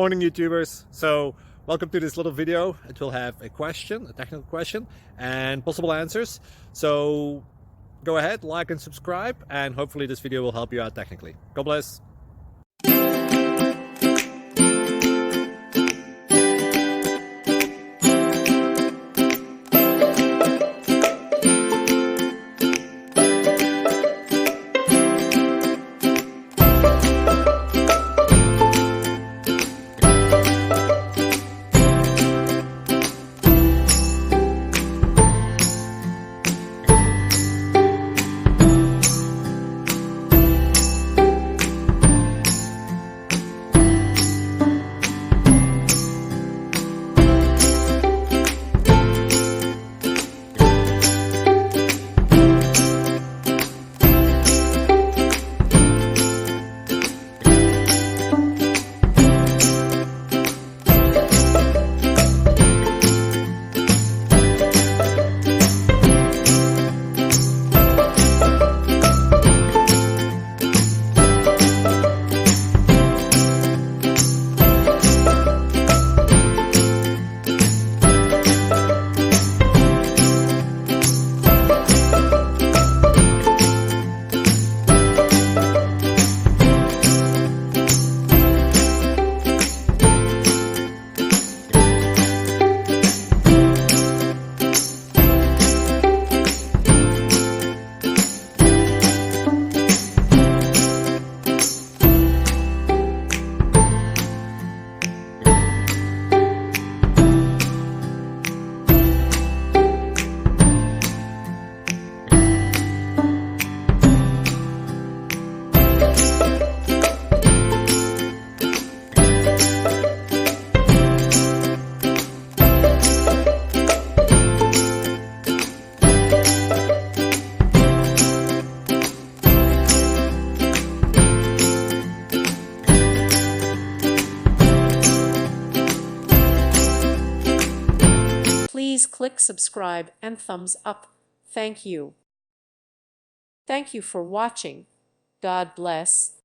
Morning YouTubers. So welcome to this little video. It will have a question, a technical question, and possible answers. So go ahead, like and subscribe, and hopefully this video will help you out technically. God bless. Please click subscribe and thumbs up. Thank you. Thank you for watching. God bless.